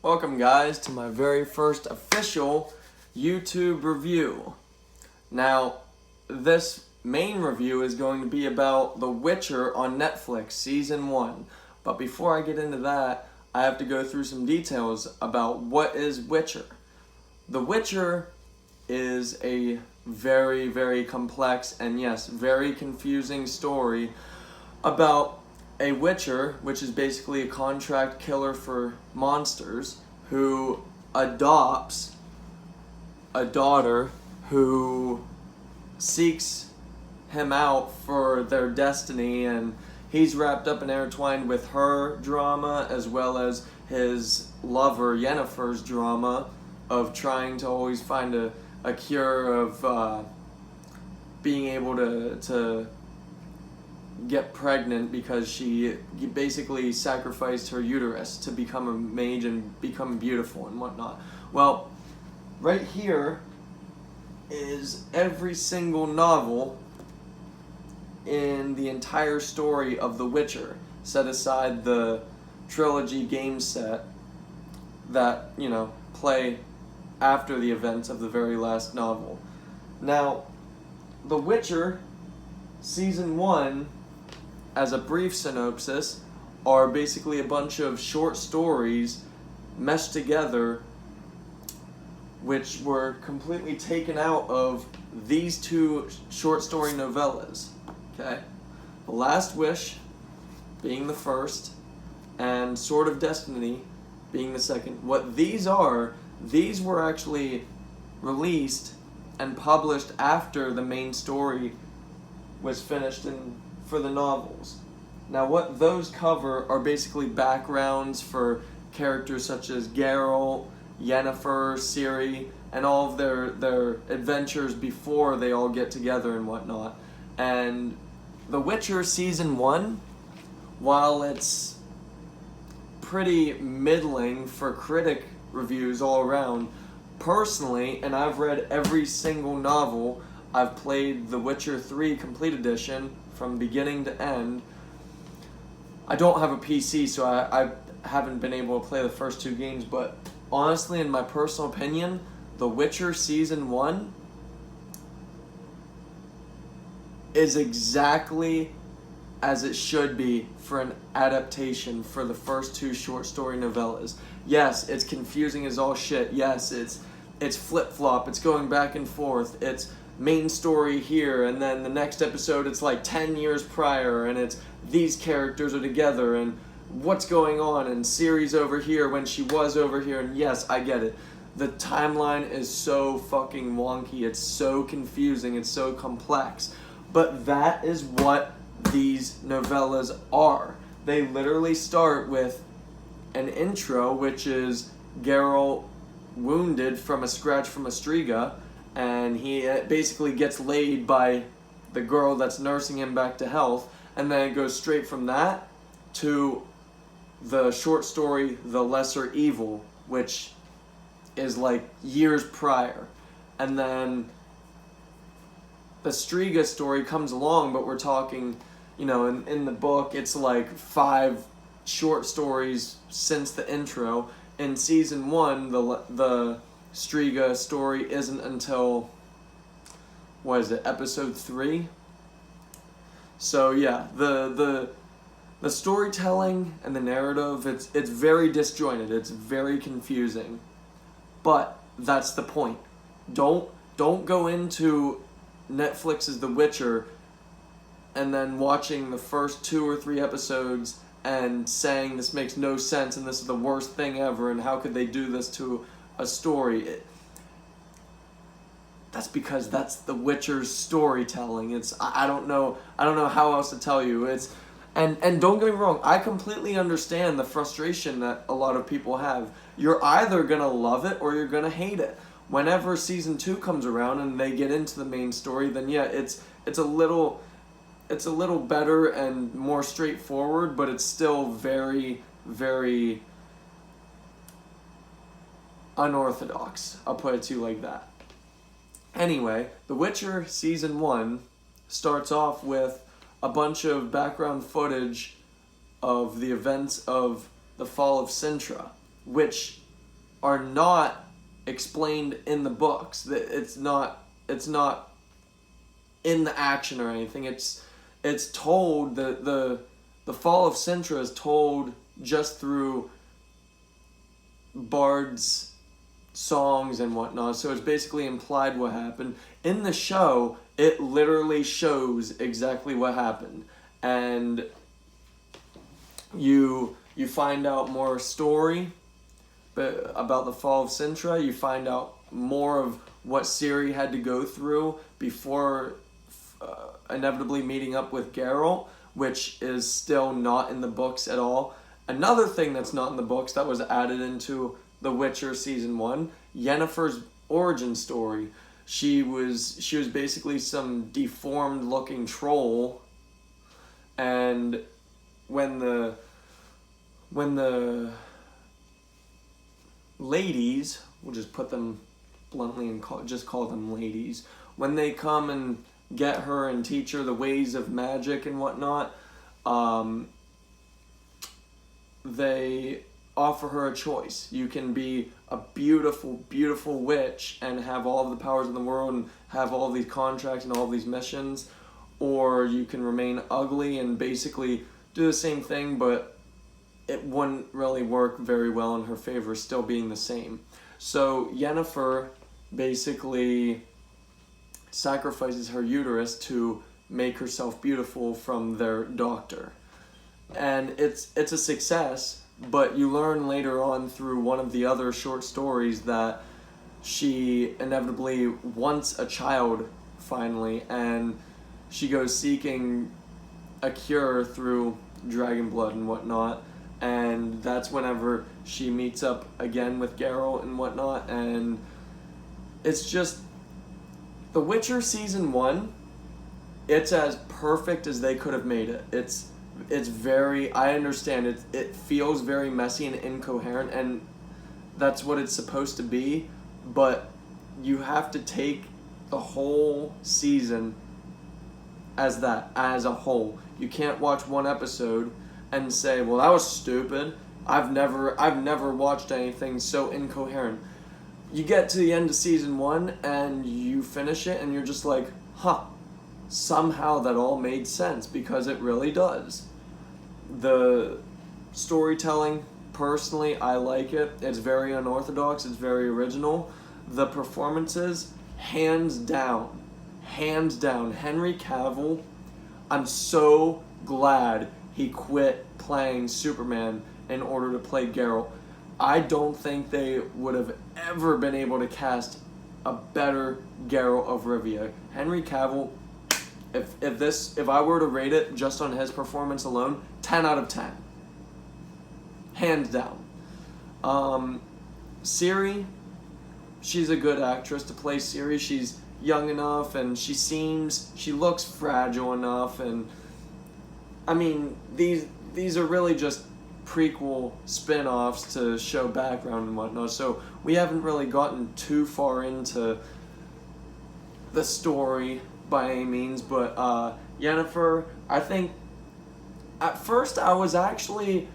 Welcome guys to my very first official YouTube review. Now, this main review is going to be about The Witcher on Netflix Season 1. But before I get into that, I have to go through some details about what is Witcher. The Witcher is a very, very complex and yes, very confusing story about a witcher, which is basically a contract killer for monsters, who adopts a daughter who seeks him out for their destiny, and he's wrapped up and intertwined with her drama as well as his lover Yennefer's drama of trying to always find a cure of being able to get pregnant because she basically sacrificed her uterus to become a mage and become beautiful and whatnot. Well, right here is every single novel in the entire story of The Witcher, set aside the trilogy game set that, play after the events of the very last novel. Now, The Witcher Season 1, as a brief synopsis, are basically a bunch of short stories meshed together which were completely taken out of these two short story novellas. Okay? The Last Wish being the first, and Sword of Destiny being the second. What these are, these were actually released and published after the main story was finished for the novels. Now what those cover are basically backgrounds for characters such as Geralt, Yennefer, Ciri, and all of their adventures before they all get together and whatnot. And The Witcher Season 1, while it's pretty middling for critic reviews all around, personally, and I've read every single novel, I've played The Witcher 3 Complete Edition from beginning to end. I don't have a PC, so I haven't been able to play the first two games, but honestly, in my personal opinion, The Witcher Season 1 is exactly as it should be for an adaptation for the first two short story novellas. Yes, it's confusing as all shit. Yes, it's flip-flop, it's going back and forth, it's main story here, and then the next episode it's like 10 years prior, and it's these characters are together, and what's going on, and Ciri's over here when she was over here, and yes, I get it. The timeline is so fucking wonky, it's so confusing, it's so complex, but that is what these novellas are. They literally start with an intro, which is Geralt wounded from a scratch from a Striga, and he basically gets laid by the girl that's nursing him back to health, and then it goes straight from that to the short story The Lesser Evil, which is like years prior. And then the Striga story comes along, but we're talking, in the book it's like 5 short stories since the intro. In Season 1, the Striga story isn't until, episode 3? So yeah, the storytelling and the narrative, it's very disjointed, it's very confusing. But that's the point. Don't go into Netflix's The Witcher and then watching the first 2 or 3 episodes and saying this makes no sense and this is the worst thing ever and how could they do this to a story. That's because that's The Witcher's storytelling. I don't know how else to tell you. And don't get me wrong, I completely understand the frustration that a lot of people have. You're either gonna love it or you're gonna hate it. Whenever Season 2 comes around and they get into the main story, then yeah, it's a little better and more straightforward, but it's still very, very unorthodox. I'll put it to you like that. Anyway, The Witcher Season 1 starts off with a bunch of background footage of the events of the fall of Sintra, which are not explained in the books. It's not in the action or anything. It's told, the fall of Cintra is told just through Bard's songs and whatnot, so it's basically implied what happened. In the show, it literally shows exactly what happened, and you find out more story about the fall of Cintra. You find out more of what Ciri had to go through before inevitably meeting up with Geralt, which is still not in the books at all. Another thing that's not in the books that was added into The Witcher Season 1, Yennefer's origin story. She was basically some deformed looking troll, and when the ladies, we'll just put them bluntly and call them ladies, when they come and get her and teach her the ways of magic and whatnot, they offer her a choice. You can be a beautiful, beautiful witch and have all of the powers in the world and have all these contracts and all of these missions, or you can remain ugly and basically do the same thing, but it wouldn't really work very well in her favor, still being the same. So Yennefer basically sacrifices her uterus to make herself beautiful from their doctor. And it's a success, but you learn later on through one of the other short stories that she inevitably wants a child finally, and she goes seeking a cure through dragon blood and whatnot, and that's whenever she meets up again with Geralt and whatnot. And it's just, The Witcher Season 1, it's as perfect as they could have made it. It's very, I understand it feels very messy and incoherent, and that's what it's supposed to be, but you have to take the whole season as a whole. You can't watch one episode and say, well, that was stupid. I've never watched anything so incoherent. You get to the end of Season 1 and you finish it and you're just like, somehow that all made sense, because it really does. The storytelling, personally, I like it. It's very unorthodox, it's very original. The performances, hands down, Henry Cavill, I'm so glad he quit playing Superman in order to play Geralt. I don't think they would have ever been able to cast a better Geralt of Rivia. Henry Cavill, if I were to rate it just on his performance alone, 10 out of 10. Hands down. Ciri, she's a good actress to play Ciri. She's young enough and she looks fragile enough, and I mean, these are really just prequel spin-offs to show background and whatnot, so we haven't really gotten too far into the story by any means. But Yennefer, I think at first I was actually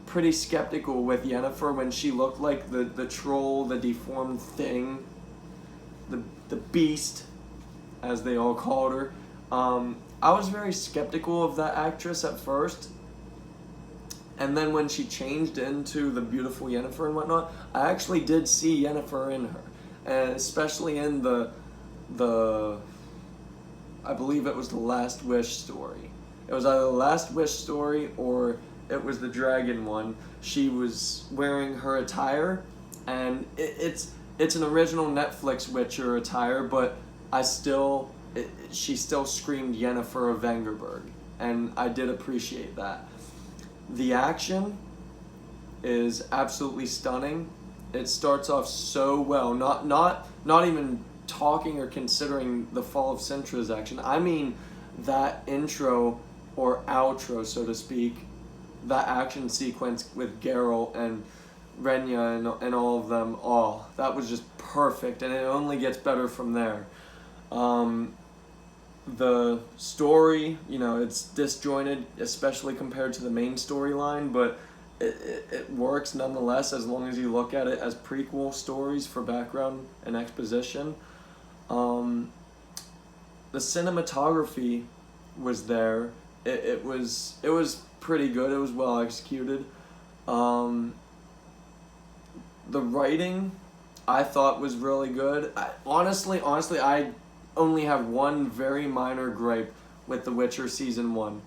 pretty skeptical with Yennefer when she looked like the troll, the deformed thing, the beast, as they all called her. I was very skeptical of that actress at first, and then when she changed into the beautiful Yennefer and whatnot, I actually did see Yennefer in her, and especially in the I believe it was the Last Wish story. It was either the Last Wish story or it was the dragon one. She was wearing her attire, and it's an original Netflix Witcher attire, but she still screamed Yennefer of Vengerberg, and I did appreciate that. The action is absolutely stunning. It starts off so well. Not even talking or considering the Fall of Cintra's action. I mean that intro or outro, so to speak, that action sequence with Geralt and Renya and all of them. Oh, that was just perfect, and it only gets better from there. The story, it's disjointed, especially compared to the main storyline, but it works nonetheless as long as you look at it as prequel stories for background and exposition. The cinematography was there. It was pretty good. It was well executed. The writing, I thought, was really good. Honestly, I only have one very minor gripe with The Witcher Season 1.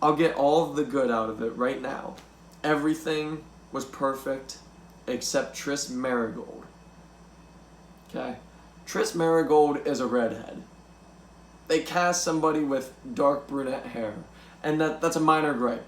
I'll get all of the good out of it right now. Everything was perfect except Triss Merigold. Okay? Triss Merigold is a redhead. They cast somebody with dark brunette hair. And that's a minor gripe.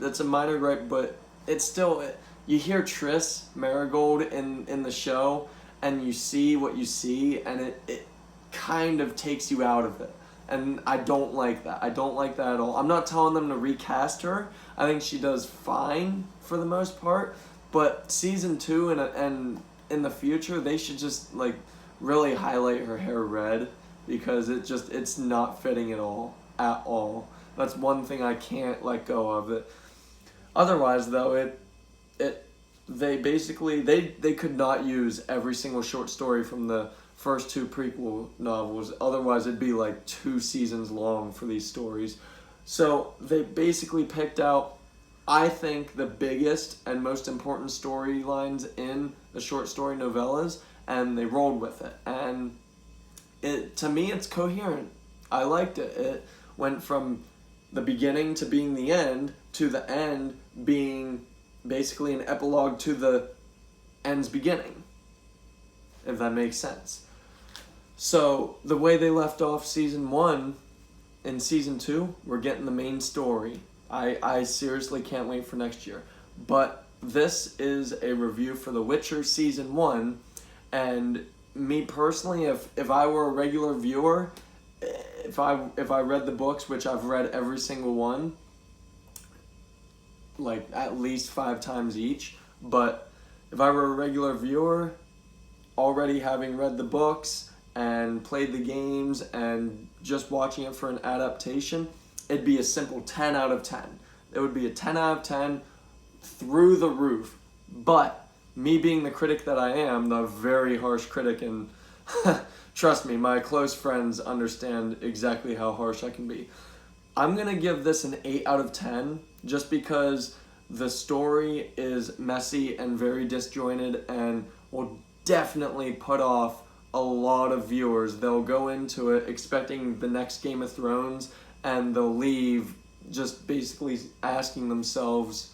But it's still... You hear Triss Merigold in the show, and you see what you see, and it kind of takes you out of it. And I don't like that. I don't like that at all. I'm not telling them to recast her. I think she does fine for the most part. But season 2 and in the future, they should just like really highlight her hair red, because it's not fitting at all. At all. That's one thing I can't let go of. Otherwise, though, they could not use every single short story from the first 2 prequel novels. Otherwise, it'd be like 2 seasons long for these stories. So they basically picked out, I think, the biggest and most important storylines in the short story novellas, and they rolled with it. And to me, it's coherent. I liked it. It went from the beginning to being the end, to the end being basically an epilogue to the end's beginning, if that makes sense. So the way they left off season 1, in season 2, we're getting the main story. I seriously can't wait for next year. But this is a review for The Witcher season 1, and me personally, if I were a regular viewer, if I read the books, which I've read every single one, like at least 5 times each, but if I were a regular viewer, already having read the books and played the games and just watching it for an adaptation, it'd be a simple 10 out of 10. It would be a 10 out of 10 through the roof. But me being the critic that I am, the very harsh critic, and trust me, my close friends understand exactly how harsh I can be. I'm going to give this an 8 out of 10 just because the story is messy and very disjointed and will definitely put off a lot of viewers. They'll go into it expecting the next Game of Thrones, and they'll leave just basically asking themselves,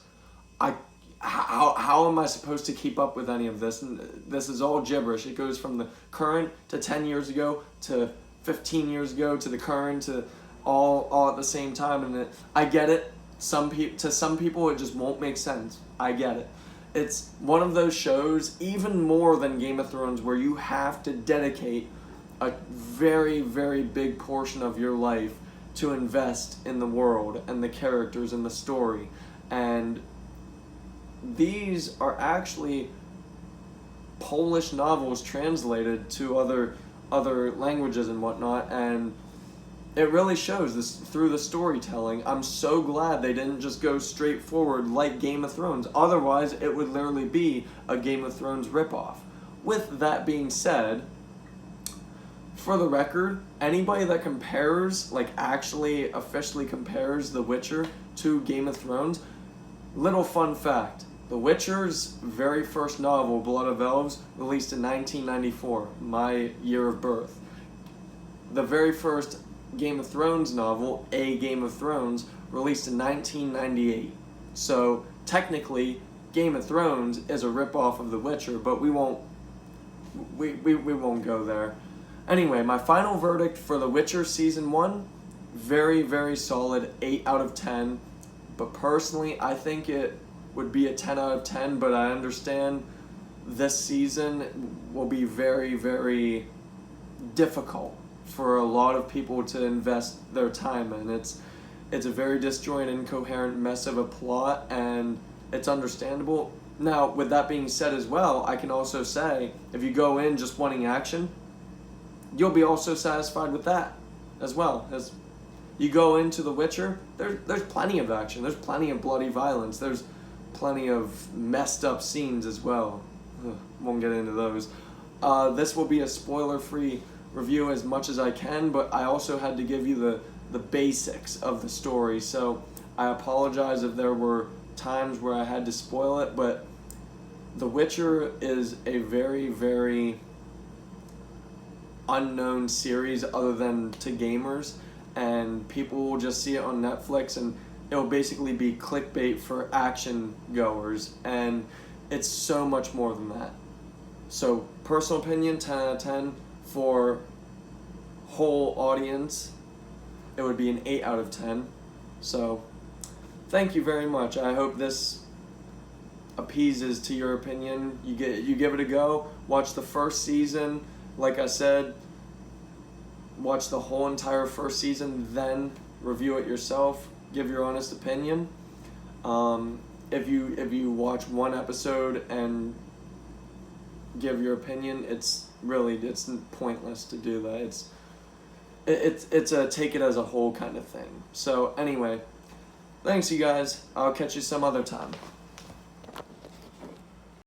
how am I supposed to keep up with any of this? And this is all gibberish. It goes from the current to 10 years ago to 15 years ago to the current to all at the same time. And I get it. To some people, it just won't make sense. I get it. It's one of those shows, even more than Game of Thrones, where you have to dedicate a very, very big portion of your life to invest in the world and the characters and the story. And these are actually Polish novels translated to other languages and whatnot, and it really shows this through the storytelling. I'm so glad they didn't just go straight forward like Game of Thrones. Otherwise, it would literally be a Game of Thrones ripoff. With that being said, for the record, anybody that compares, like actually officially compares The Witcher to Game of Thrones, little fun fact. The Witcher's very first novel, Blood of Elves, released in 1994, my year of birth. The very first Game of Thrones novel, A Game of Thrones, released in 1998. So technically, Game of Thrones is a ripoff of The Witcher, but we won't go there. Anyway, my final verdict for The Witcher Season 1, very, very solid, 8 out of 10. But personally, I think it would be a 10 out of 10, but I understand this season will be very, very difficult for a lot of people to invest their time in. It's a very disjointed, incoherent mess of a plot, and it's understandable. Now, with that being said as well, I can also say, if you go in just wanting action, you'll be also satisfied with that as well. As You go into The Witcher, there's plenty of action, there's plenty of bloody violence, there's plenty of messed up scenes as well. Won't get into those. This will be a spoiler-free review as much as I can, but I also had to give you the basics of the story, so I apologize if there were times where I had to spoil it, but The Witcher is a very, very unknown series other than to gamers, and people will just see it on Netflix and it'll basically be clickbait for action goers, and it's so much more than that. So personal opinion, 10 out of 10. For whole audience, it would be an 8 out of 10. So thank you very much. I hope this appeases to your opinion. You give it a go. Watch the first season. Like I said, watch the whole entire first season, then review it yourself. Give your honest opinion. If you watch one episode and give your opinion, it's pointless to do that. It's a take it as a whole kind of thing. So anyway, thanks you guys. I'll catch you some other time.